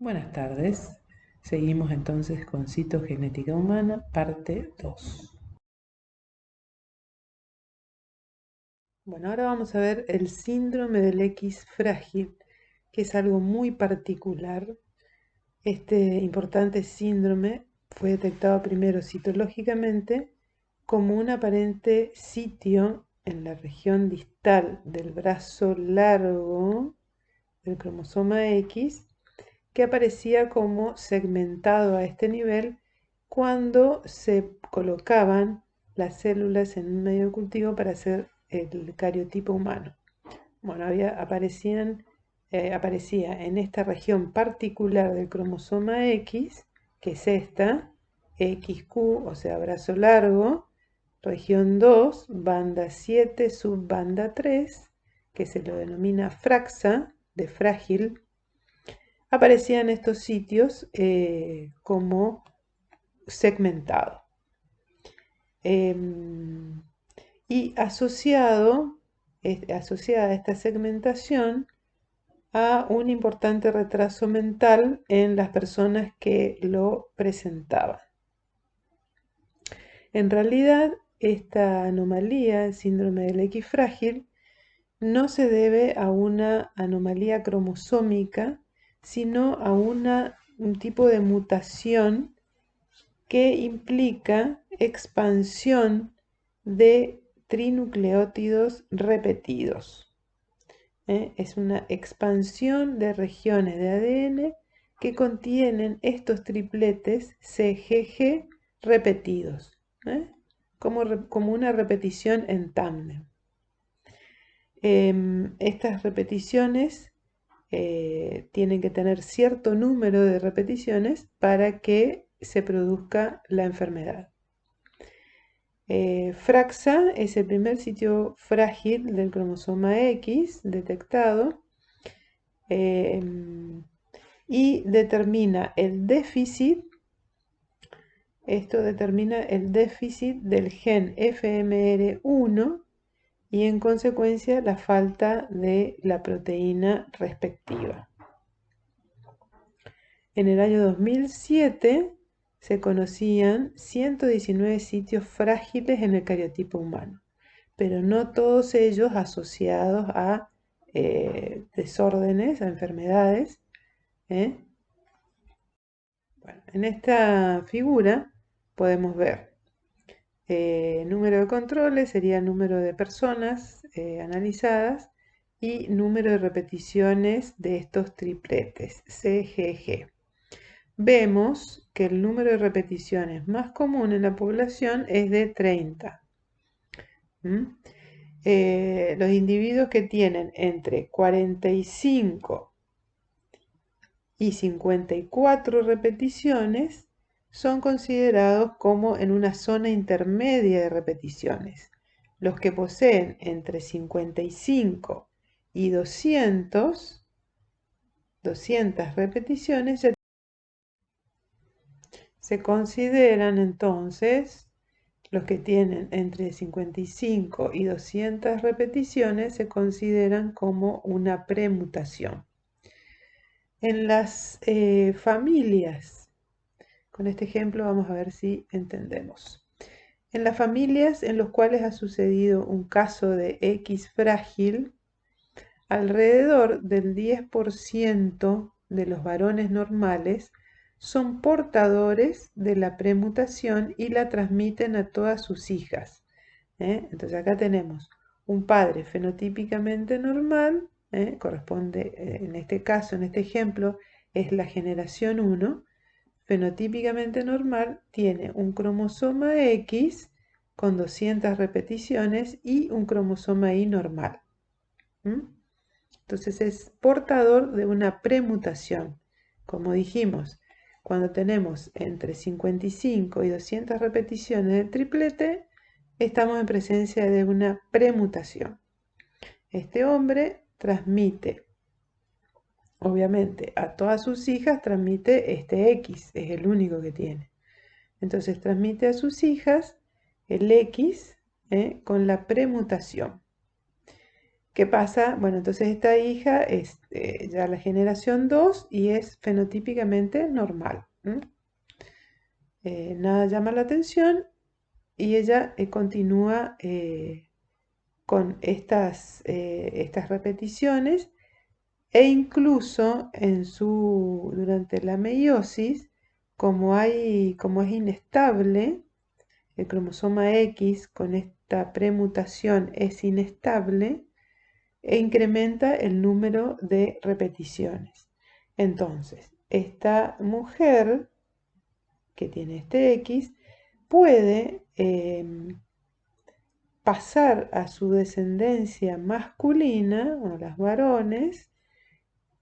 Buenas tardes. Seguimos entonces con citogenética humana, parte 2. Bueno, ahora vamos a ver el síndrome del X frágil, que es algo muy particular. Este importante síndrome fue detectado primero citológicamente como un aparente sitio en la región distal del brazo largo del cromosoma X, que aparecía como segmentado a este nivel cuando se colocaban las células en un medio de cultivo para hacer el cariotipo humano. Bueno, aparecía en esta región particular del cromosoma X, que es esta, XQ, o sea, brazo largo, región 2, banda 7, subbanda 3, que se lo denomina fraxa, de frágil. Aparecían estos sitios como segmentado. Y asociada a esta segmentación a un importante retraso mental en las personas que lo presentaban. En realidad, esta anomalía, el síndrome del X frágil, no se debe a una anomalía cromosómica, sino a un tipo de mutación que implica expansión de trinucleótidos repetidos. Es una expansión de regiones de ADN que contienen estos tripletes CGG repetidos, como una repetición en tándem. Estas repeticiones tienen que tener cierto número de repeticiones para que se produzca la enfermedad. Fraxa es el primer sitio frágil del cromosoma X detectado y determina el déficit. Esto determina el déficit del gen FMR1 y en consecuencia la falta de la proteína respectiva. En el año 2007 se conocían 119 sitios frágiles en el cariotipo humano, pero no todos ellos asociados a desórdenes, a enfermedades. Bueno, en esta figura podemos ver número de controles, sería el número de personas analizadas, y número de repeticiones de estos tripletes, CGG. Vemos que el número de repeticiones más común en la población es de 30. Los individuos que tienen entre 45 y 54 repeticiones son considerados como en una zona intermedia de repeticiones. Los que poseen entre 55 y 200 repeticiones se consideran entonces, los que tienen entre 55 y 200 repeticiones se consideran como una premutación. En las familias, con este ejemplo vamos a ver si entendemos. En las familias en las cuales ha sucedido un caso de X frágil, alrededor del 10% de los varones normales son portadores de la premutación y la transmiten a todas sus hijas. Entonces acá tenemos un padre fenotípicamente normal, corresponde en este caso, en este ejemplo, es la generación 1, fenotípicamente normal, tiene un cromosoma X con 200 repeticiones y un cromosoma Y normal. Entonces es portador de una premutación. Como dijimos, cuando tenemos entre 55 y 200 repeticiones del triplete, estamos en presencia de una premutación. Este hombre transmite, obviamente, a todas sus hijas, transmite este X, es el único que tiene. Entonces transmite a sus hijas el X con la premutación. ¿Qué pasa? Bueno, entonces esta hija es ya la generación 2 y es fenotípicamente normal. Nada llama la atención y ella continúa con estas repeticiones e incluso durante la meiosis, como es inestable, el cromosoma X con esta premutación es inestable e incrementa el número de repeticiones. Entonces, esta mujer que tiene este X puede pasar a su descendencia masculina, o las varones,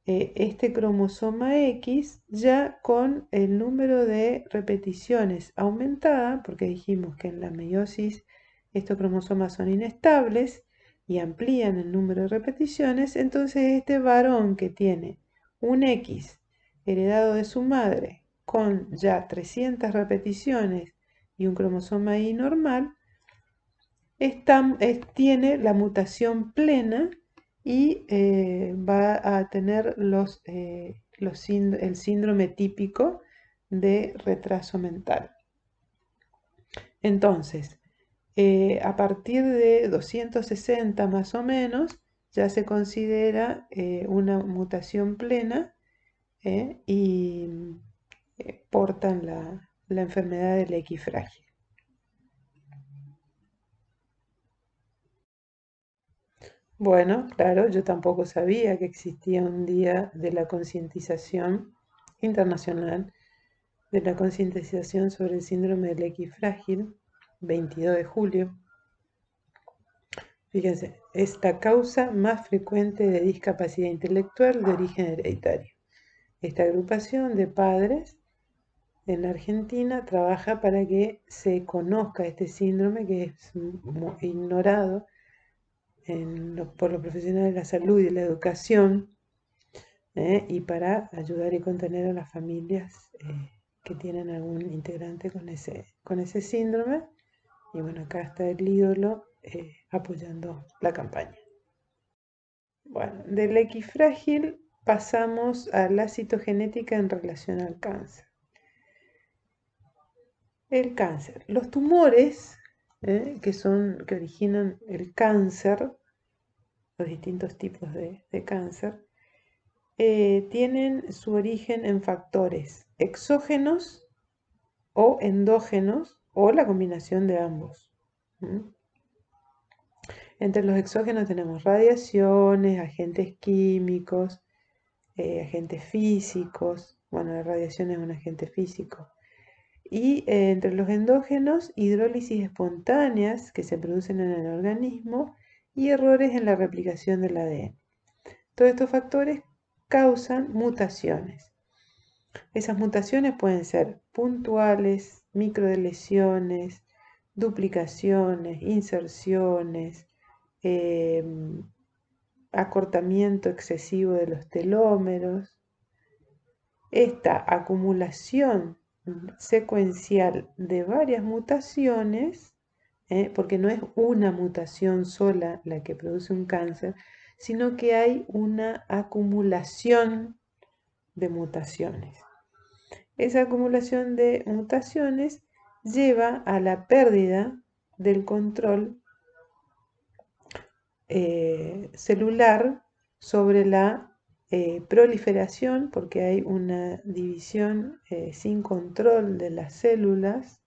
este cromosoma X ya con el número de repeticiones aumentada, porque dijimos que en la meiosis estos cromosomas son inestables y amplían el número de repeticiones, entonces este varón que tiene un X heredado de su madre con ya 300 repeticiones y un cromosoma Y normal, tiene la mutación plena y va a tener el síndrome típico de retraso mental. Entonces, a partir de 260 más o menos, ya se considera una mutación plena y portan la enfermedad del X frágil. Bueno, claro, yo tampoco sabía que existía un día de la concientización internacional, de la concientización sobre el síndrome del X frágil, 22 de julio. Fíjense, es la causa más frecuente de discapacidad intelectual de origen hereditario. Esta agrupación de padres en la Argentina trabaja para que se conozca este síndrome que es ignorado por los profesionales de la salud y de la educación, y para ayudar y contener a las familias que tienen algún integrante con ese síndrome. Y bueno, acá está el ídolo apoyando la campaña. Bueno, del X frágil pasamos a la citogenética en relación al cáncer. El cáncer. Los tumores que originan el cáncer, los distintos tipos de cáncer, tienen su origen en factores exógenos o endógenos o la combinación de ambos. Entre los exógenos tenemos radiaciones, agentes químicos, agentes físicos. Bueno, la radiación es un agente físico. Y entre los endógenos, hidrólisis espontáneas que se producen en el organismo y errores en la replicación del ADN. Todos estos factores causan mutaciones. Esas mutaciones pueden ser puntuales, microlesiones, duplicaciones, inserciones, acortamiento excesivo de los telómeros. Esta acumulación secuencial de varias mutaciones, porque no es una mutación sola la que produce un cáncer, sino que hay una acumulación de mutaciones. Esa acumulación de mutaciones lleva a la pérdida del control celular sobre la proliferación, porque hay una división sin control de las células,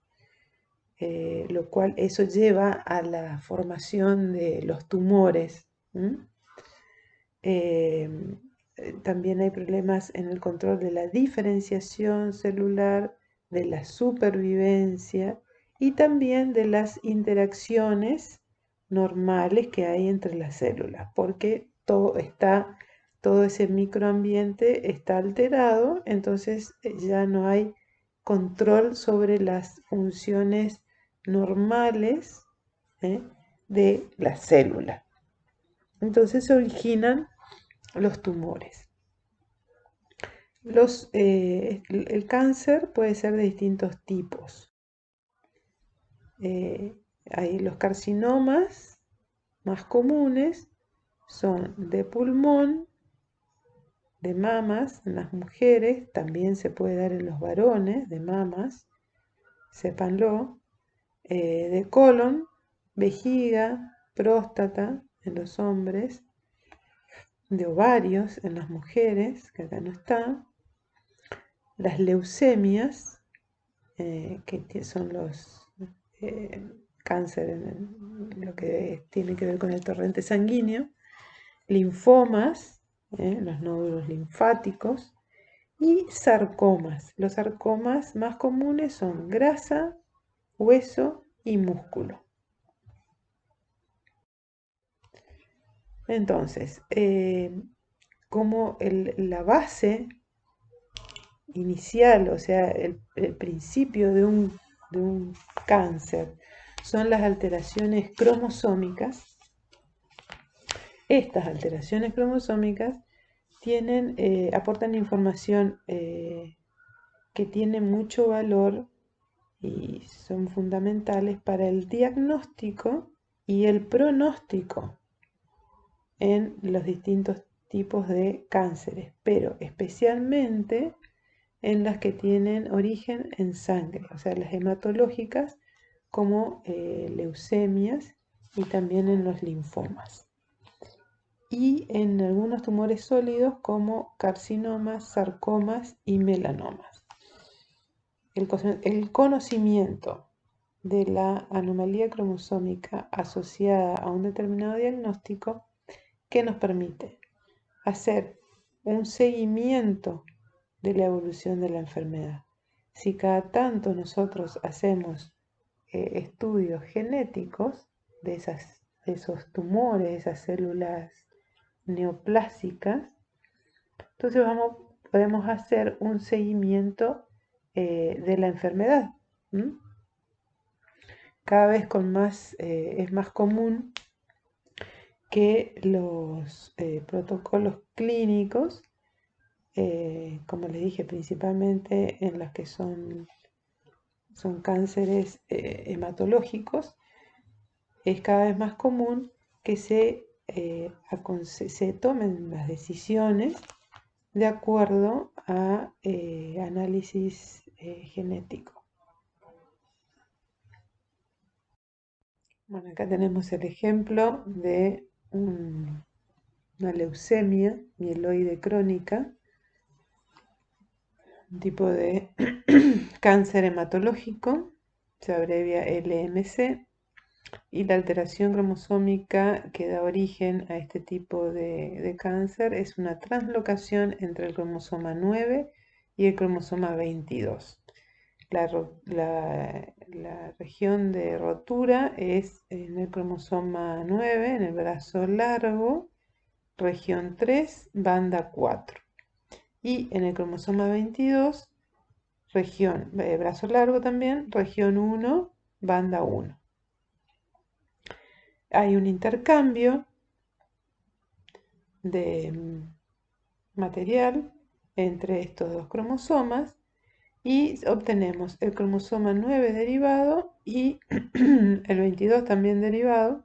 lo cual eso lleva a la formación de los tumores. También hay problemas en el control de la diferenciación celular, de la supervivencia y también de las interacciones normales que hay entre las células, porque todo ese microambiente está alterado, entonces ya no hay control sobre las funciones normales de la célula. Entonces se originan los tumores. El cáncer puede ser de distintos tipos. Hay los carcinomas más comunes, son de pulmón, de mamas en las mujeres, también se puede dar en los varones, de mamas, sépanlo, de colon, vejiga, próstata en los hombres, de ovarios en las mujeres, que acá no está, las leucemias, que son los cáncer en lo que tiene que ver con el torrente sanguíneo, linfomas, los nódulos linfáticos, y sarcomas. Los sarcomas más comunes son grasa, hueso y músculo. Entonces, como la base inicial, o sea, el principio de un cáncer, son las alteraciones cromosómicas. Estas alteraciones cromosómicas aportan información que tiene mucho valor y son fundamentales para el diagnóstico y el pronóstico en los distintos tipos de cánceres, pero especialmente en las que tienen origen en sangre, o sea, las hematológicas como leucemias y también en los linfomas. Y en algunos tumores sólidos como carcinomas, sarcomas y melanomas. El conocimiento de la anomalía cromosómica asociada a un determinado diagnóstico que nos permite hacer un seguimiento de la evolución de la enfermedad. Si cada tanto nosotros hacemos estudios genéticos de esos tumores, de esas células neoplásicas, entonces podemos hacer un seguimiento de la enfermedad. Cada vez es más común que los protocolos clínicos, como les dije, principalmente en los que son cánceres hematológicos, es cada vez más común que se tomen las decisiones de acuerdo a análisis genético. Bueno, acá tenemos el ejemplo de una leucemia mieloide crónica, un tipo de cáncer hematológico, se abrevia LMC, y la alteración cromosómica que da origen a este tipo de cáncer es una translocación entre el cromosoma 9 y el cromosoma 22. La región de rotura es en el cromosoma 9, en el brazo largo, región 3, banda 4. Y en el cromosoma 22, brazo largo también, región 1, banda 1. Hay un intercambio de material entre estos dos cromosomas y obtenemos el cromosoma 9 derivado y el 22 también derivado.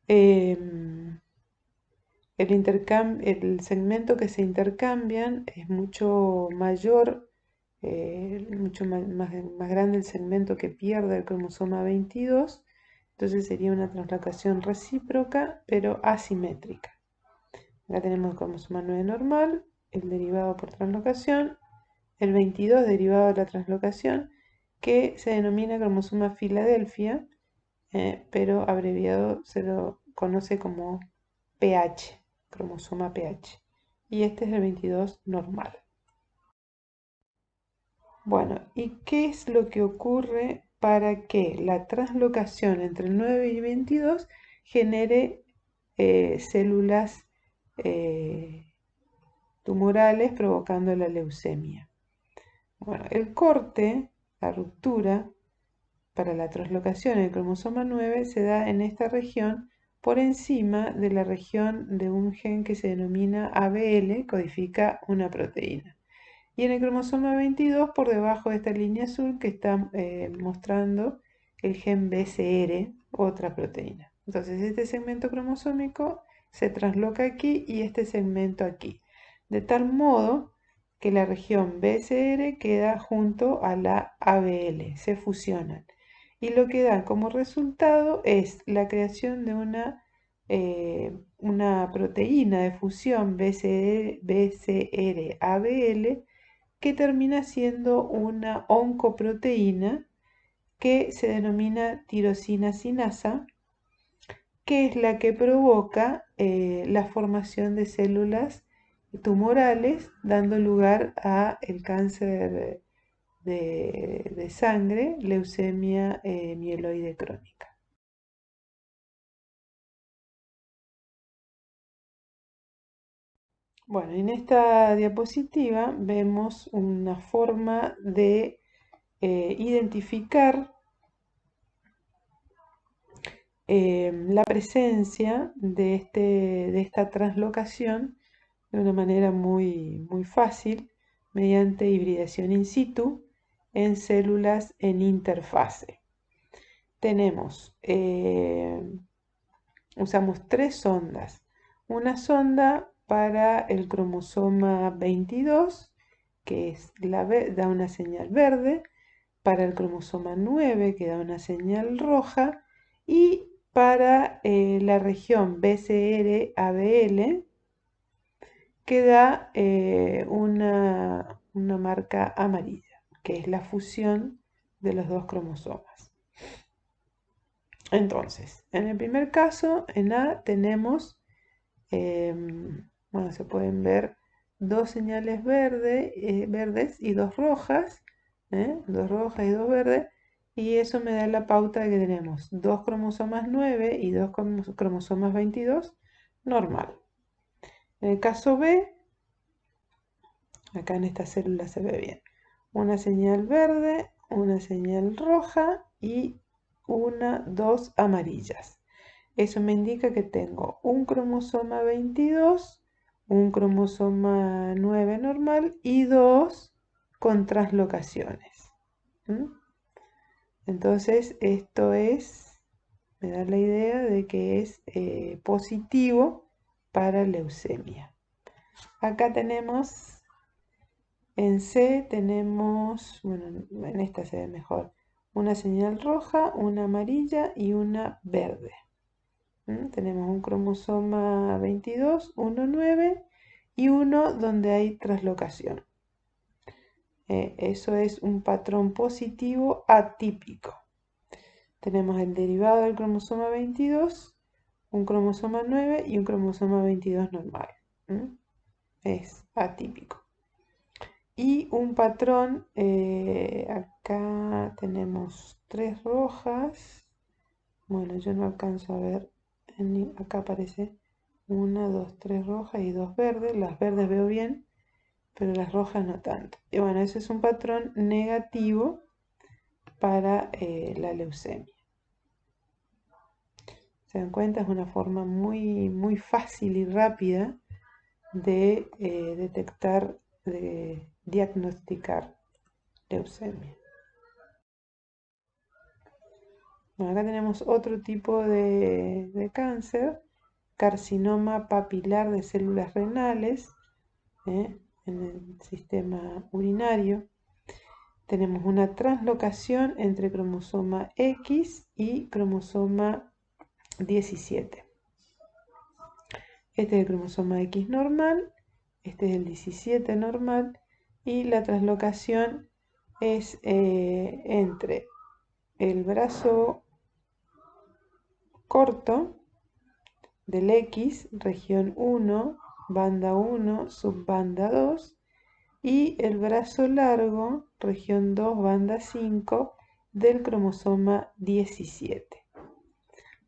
El segmento que se intercambian es mucho mayor, mucho más grande el segmento que pierde el cromosoma 22, entonces sería una translocación recíproca pero asimétrica. Acá tenemos el cromosoma 9 normal, el derivado por translocación, el 22 derivado de la translocación, que se denomina cromosoma Filadelfia, pero abreviado se lo conoce como PH, cromosoma PH. Y este es el 22 normal. Bueno, ¿y qué es lo que ocurre para que la translocación entre el 9 y 22 genere células tumorales provocando la leucemia? Bueno, el corte, la ruptura para la translocación del cromosoma 9 se da en esta región por encima de la región de un gen que se denomina ABL, codifica una proteína. Y en el cromosoma 22 por debajo de esta línea azul que está mostrando el gen BCR, otra proteína. Entonces este segmento cromosómico se trasloca aquí y este segmento aquí. De tal modo que la región BCR queda junto a la ABL, se fusionan. Y lo que da como resultado es la creación de una proteína de fusión BCR-ABL que termina siendo una oncoproteína que se denomina tirosina sinasa, que es la que provoca la formación de células tumorales, dando lugar a el cáncer de sangre, leucemia mieloide crónica. Bueno, en esta diapositiva vemos una forma de identificar la presencia de esta translocación de una manera muy fácil mediante hibridación in situ en células en interfase. Usamos 3 sondas. Una sonda para el cromosoma 22, que da una señal verde, para el cromosoma 9, que da una señal roja, y para la región BCR-ABL, que da una marca amarilla, que es la fusión de los dos cromosomas. Entonces, en el primer caso, en A tenemos, bueno, se pueden ver 2 señales verdes y 2 rojas, 2 rojas y 2 verdes, y eso me da la pauta de que tenemos 2 cromosomas 9 y 2 cromosomas 22, normal. En el caso B, acá en esta célula se ve bien, una señal verde, una señal roja y 2 amarillas. Eso me indica que tengo un cromosoma 22, un cromosoma 9 normal y 2 con translocaciones. Entonces esto me da la idea de que es positivo para leucemia. Acá tenemos, en C tenemos, bueno, en esta se ve mejor, una señal roja, una amarilla y una verde. Tenemos un cromosoma 22, uno 9 y uno donde hay translocación. Eso es un patrón positivo atípico. Tenemos el derivado del cromosoma 22, un cromosoma 9 y un cromosoma 22 normal. Es atípico. Y un patrón, acá tenemos 3 rojas. Bueno, yo no alcanzo a ver. Acá aparece 1, 2, 3 rojas y 2 verdes. Las verdes veo bien, pero las rojas no tanto. Y bueno, ese es un patrón negativo para la leucemia. ¿Se dan cuenta? Es una forma muy fácil y rápida de detectar, de diagnosticar leucemia. Bueno, acá tenemos otro tipo de cáncer, carcinoma papilar de células renales, en el sistema urinario. Tenemos una translocación entre cromosoma X y cromosoma 17. Este es el cromosoma X normal, este es el 17 normal, y la translocación es entre el brazo corto del X, región 1, banda 1, subbanda 2, y el brazo largo, región 2, banda 5, del cromosoma 17.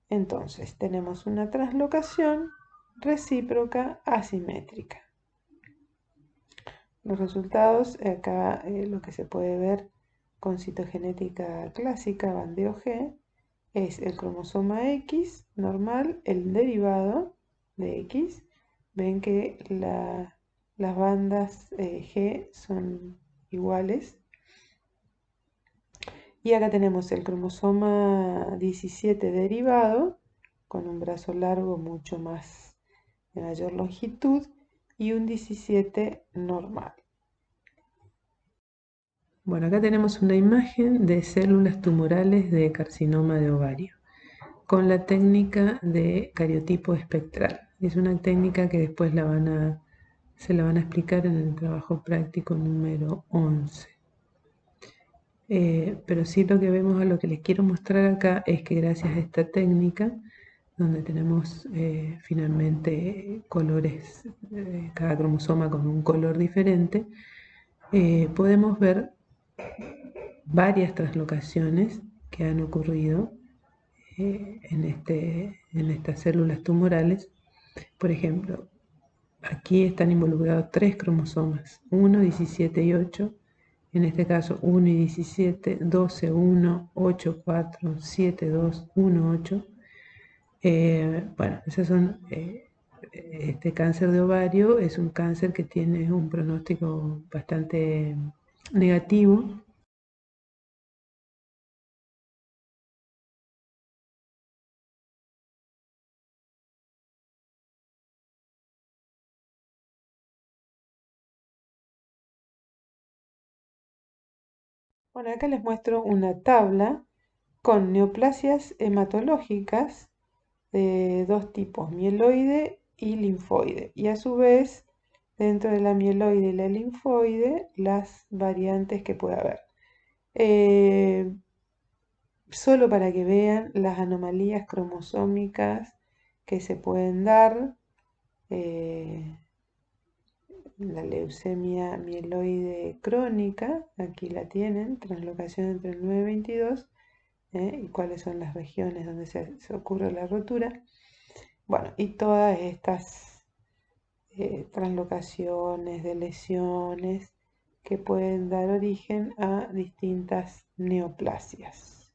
Entonces, tenemos una translocación recíproca asimétrica. Los resultados, acá lo que se puede ver con citogenética clásica, bandeo G, es el cromosoma X normal, el derivado de X. Ven que las bandas G son iguales. Y acá tenemos el cromosoma 17 derivado con un brazo largo mucho más de mayor longitud y un 17 normal. Bueno, acá tenemos una imagen de células tumorales de carcinoma de ovario con la técnica de cariotipo espectral. Es una técnica que después se la van a explicar en el trabajo práctico número 11. Pero sí lo que vemos, a lo que les quiero mostrar acá, es que gracias a esta técnica, donde tenemos finalmente colores, cada cromosoma con un color diferente, podemos ver varias translocaciones que han ocurrido en estas células tumorales. Por ejemplo, aquí están involucrados 3 cromosomas, 1, 17 y 8. En este caso 1 y 17, 12, 1, 8, 4, 7, 2, 1, 8. Bueno, esas son, este cáncer de ovario es un cáncer que tiene un pronóstico bastante negativo. Bueno, acá les muestro una tabla con neoplasias hematológicas de dos tipos, mieloide y linfoide. Y a su vez, dentro de la mieloide y la linfoide, las variantes que puede haber. Solo para que vean las anomalías cromosómicas que se pueden dar, la leucemia mieloide crónica, aquí la tienen, translocación entre el 9 y 22, y cuáles son las regiones donde se ocurre la rotura. Bueno, y todas estas translocaciones de lesiones que pueden dar origen a distintas neoplasias.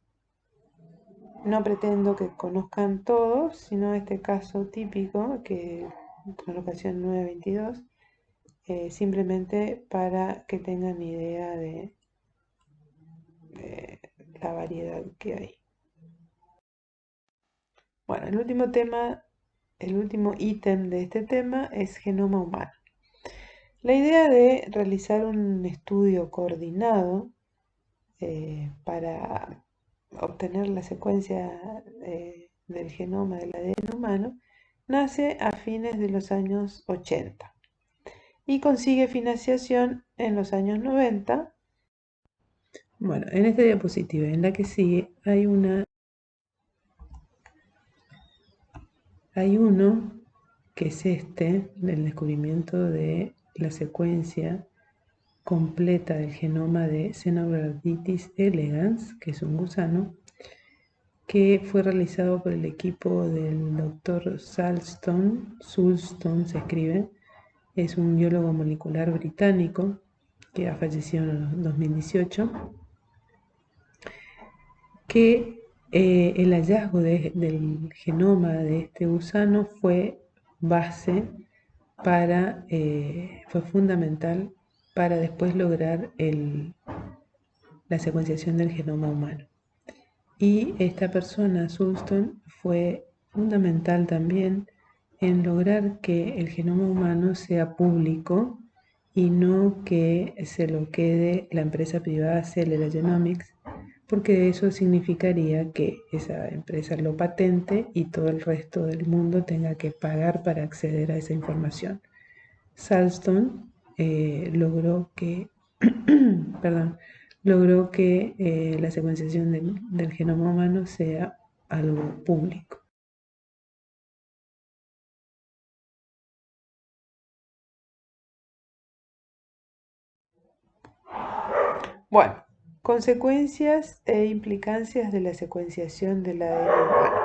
No pretendo que conozcan todos, sino este caso típico, que translocación 922, simplemente para que tengan idea de la variedad que hay. Bueno, el último ítem de este tema es genoma humano. La idea de realizar un estudio coordinado para obtener la secuencia del genoma del ADN humano nace a fines de los años 80 y consigue financiación en los años 90. Bueno, en esta diapositiva, en la que sigue, hay uno que es del descubrimiento de la secuencia completa del genoma de Xenoblarditis elegans, que es un gusano, que fue realizado por el equipo del doctor Sulston se escribe, es un biólogo molecular británico que ha fallecido en 2018, que el hallazgo del genoma de este gusano fue fue fundamental para después lograr la secuenciación del genoma humano. Y esta persona, Sulston, fue fundamental también en lograr que el genoma humano sea público y no que se lo quede la empresa privada Celera Genomics, porque eso significaría que esa empresa lo patente y todo el resto del mundo tenga que pagar para acceder a esa información. Sulston logró que la secuenciación del genoma humano sea algo público. Bueno, consecuencias e implicancias de la secuenciación del ADN humano.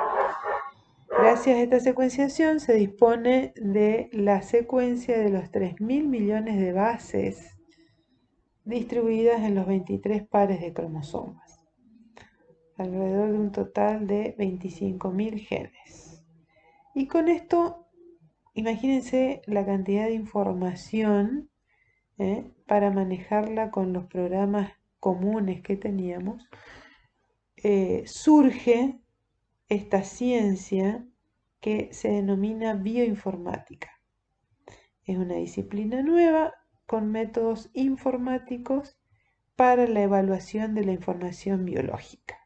Gracias a esta secuenciación se dispone de la secuencia de los 3.000 millones de bases distribuidas en los 23 pares de cromosomas, alrededor de un total de 25.000 genes. Y con esto, imagínense la cantidad de información para manejarla con los programas comunes que teníamos. Surge esta ciencia que se denomina bioinformática. Es una disciplina nueva con métodos informáticos para la evaluación de la información biológica.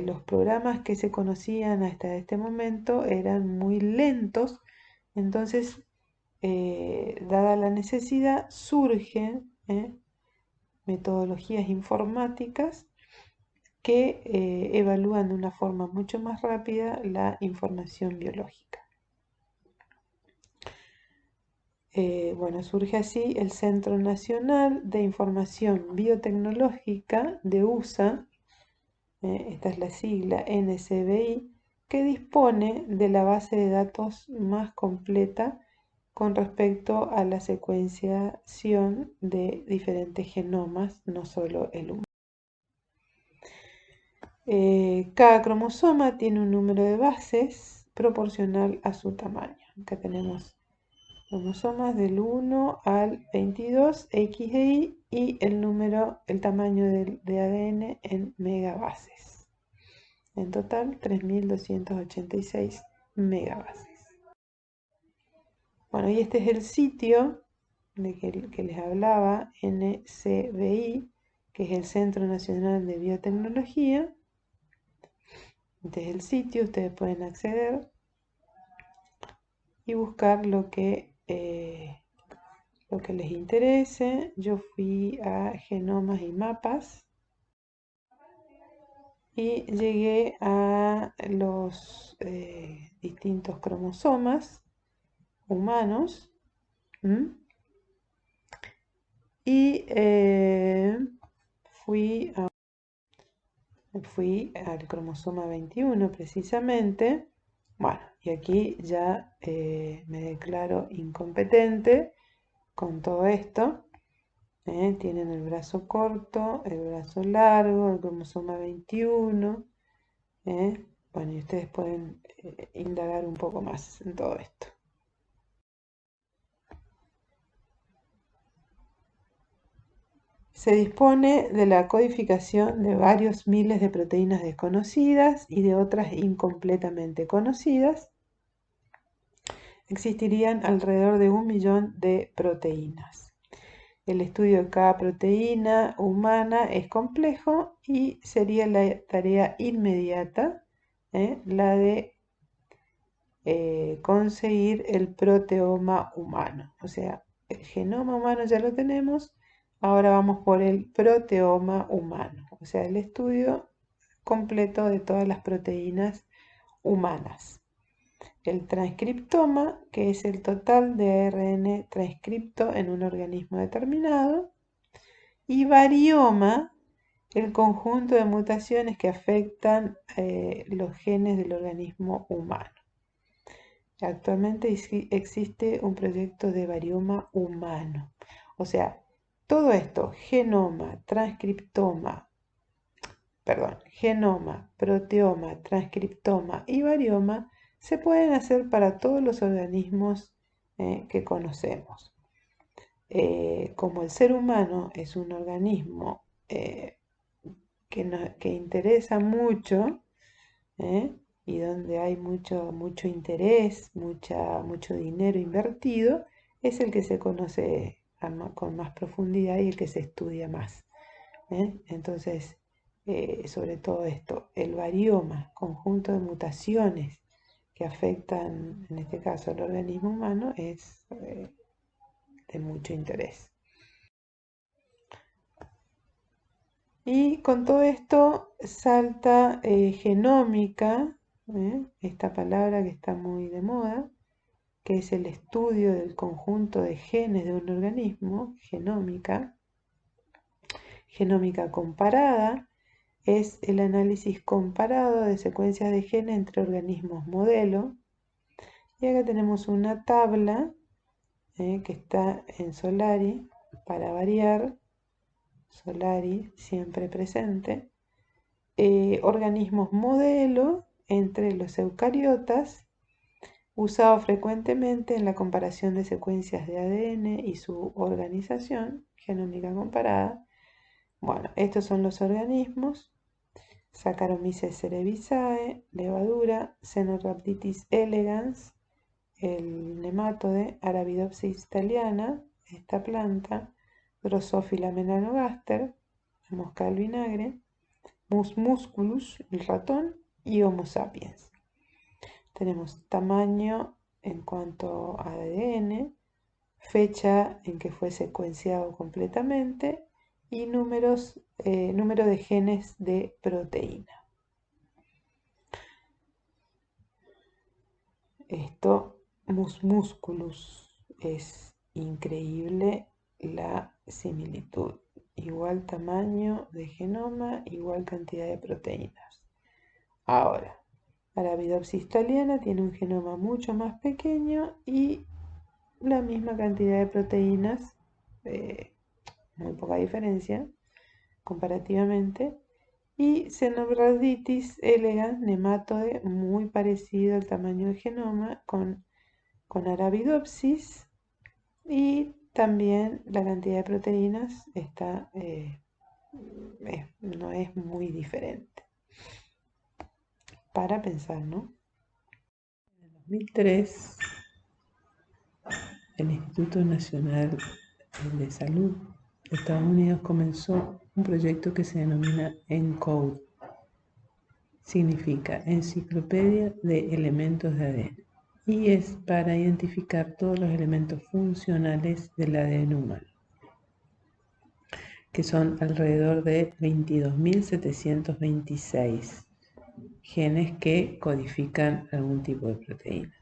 Los programas que se conocían hasta este momento eran muy lentos, entonces, dada la necesidad, surgen metodologías informáticas que evalúan de una forma mucho más rápida la información biológica. Surge así el Centro Nacional de Información Biotecnológica de USA, esta es la sigla NCBI, que dispone de la base de datos más completa con respecto a la secuenciación de diferentes genomas, no solo el humano. Cada cromosoma tiene un número de bases proporcional a su tamaño. Acá tenemos cromosomas del 1 al 22, X e Y, y el tamaño de ADN en megabases. En total, 3.286 megabases. Bueno, y este es el sitio de que les hablaba, NCBI, que es el Centro Nacional de Biotecnología. Este es el sitio, ustedes pueden acceder y buscar lo que les interese. Yo fui a genomas y mapas y llegué a los distintos cromosomas humanos. Y fui al cromosoma 21 precisamente. Bueno, y aquí ya me declaro incompetente con todo esto. Tienen el brazo corto, el brazo largo, el cromosoma 21. Bueno, y ustedes pueden indagar un poco más en todo esto. Se dispone de la codificación de varios miles de proteínas desconocidas y de otras incompletamente conocidas. Existirían alrededor de 1 millón de proteínas. El estudio de cada proteína humana es complejo y sería la tarea inmediata, la de conseguir el proteoma humano. O sea, el genoma humano ya lo tenemos, ahora vamos por el proteoma humano, o sea, el estudio completo de todas las proteínas humanas. El transcriptoma, que es el total de ARN transcripto en un organismo determinado. Y varioma, el conjunto de mutaciones que afectan los genes del organismo humano. Actualmente existe un proyecto de varioma humano. O sea, todo esto, genoma, proteoma, transcriptoma y varioma, se pueden hacer para todos los organismos que conocemos. Como el ser humano es un organismo que interesa mucho, y donde hay mucho interés, mucho dinero invertido, es el que se conoce con más profundidad y el que se estudia más. Entonces, sobre todo esto, el varioma, conjunto de mutaciones que afectan, en este caso, al organismo humano, es de mucho interés. Y con todo esto salta genómica, esta palabra que está muy de moda, que es el estudio del conjunto de genes de un organismo, genómica. Genómica comparada es el análisis comparado de secuencias de genes entre organismos modelo. Y acá tenemos una tabla que está en Solari, para variar, Solari siempre presente. Organismos modelo entre los eucariotas, usado frecuentemente en la comparación de secuencias de ADN y su organización, genómica comparada. Bueno, estos son los organismos. Saccharomyces cerevisiae, levadura, Caenorhabditis elegans, el nemátode, Arabidopsis thaliana, esta planta, Drosophila melanogaster, la mosca del vinagre, Mus musculus, el ratón, y Homo sapiens. Tenemos tamaño en cuanto a ADN, fecha en que fue secuenciado completamente y número de genes de proteína. Esto, Mus musculus, es increíble la similitud. Igual tamaño de genoma, igual cantidad de proteínas. Ahora, Arabidopsis thaliana tiene un genoma mucho más pequeño y la misma cantidad de proteínas, muy poca diferencia comparativamente. Y Caenorhabditis elegans, nemátode, muy parecido al tamaño del genoma con Arabidopsis, y también la cantidad de proteínas está, no es muy diferente. Para pensar, ¿no? En 2003, el Instituto Nacional de Salud de Estados Unidos comenzó un proyecto que se denomina ENCODE. Significa Enciclopedia de Elementos de ADN. Y es para identificar todos los elementos funcionales del ADN humano, que son alrededor de 22.726 genes que codifican algún tipo de proteína.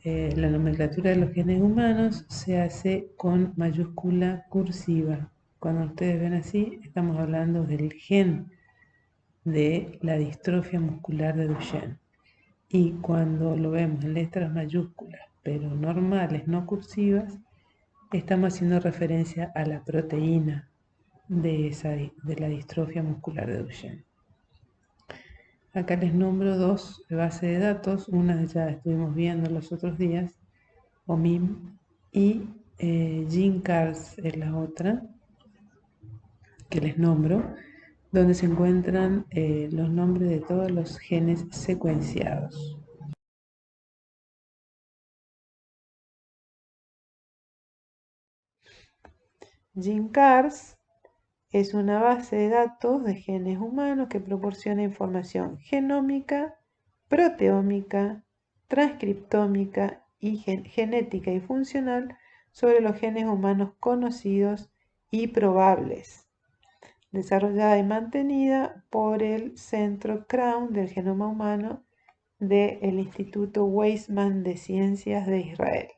La nomenclatura de los genes humanos se hace con mayúscula cursiva. Cuando ustedes ven así, estamos hablando del gen de la distrofia muscular de Duchenne. Y cuando lo vemos en letras mayúsculas, pero normales, no cursivas, estamos haciendo referencia a la proteína de la distrofia muscular de Duchenne. Acá les nombro dos bases de datos, una ya estuvimos viendo los otros días, OMIM, y GeneCars es la otra que les nombro, donde se encuentran los nombres de todos los genes secuenciados. GeneCars es una base de datos de genes humanos que proporciona información genómica, proteómica, transcriptómica y genética y funcional sobre los genes humanos conocidos y probables, desarrollada y mantenida por el Centro Crown del Genoma Humano del Instituto Weizmann de Ciencias de Israel.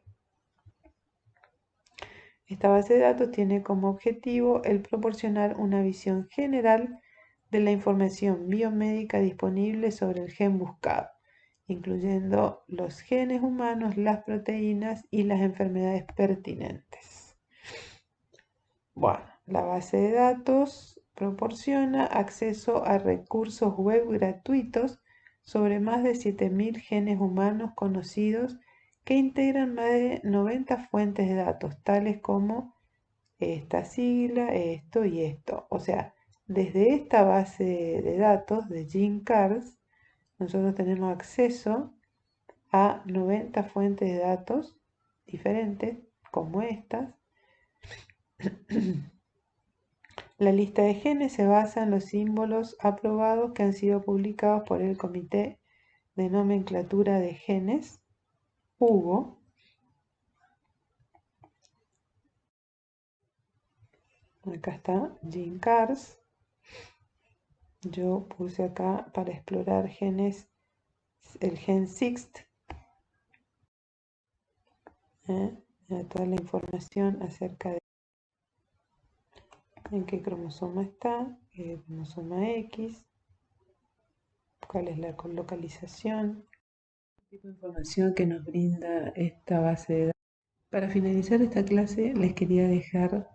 Esta base de datos tiene como objetivo el proporcionar una visión general de la información biomédica disponible sobre el gen buscado, incluyendo los genes humanos, las proteínas y las enfermedades pertinentes. Bueno, la base de datos proporciona acceso a recursos web gratuitos sobre más de 7.000 genes humanos conocidos que integran más de 90 fuentes de datos, tales como esta sigla, esto y esto. O sea, desde esta base de datos de GeneCars, nosotros tenemos acceso a 90 fuentes de datos diferentes, como estas. La lista de genes se basa en los símbolos aprobados que han sido publicados por el Comité de Nomenclatura de Genes, HUGO. Acá está GeneCars. Yo puse acá para explorar genes el gen SIXT. Toda la información acerca de en qué cromosoma está, cromosoma X, cuál es la localización, el tipo de información que nos brinda esta base de datos. Para finalizar esta clase les quería dejar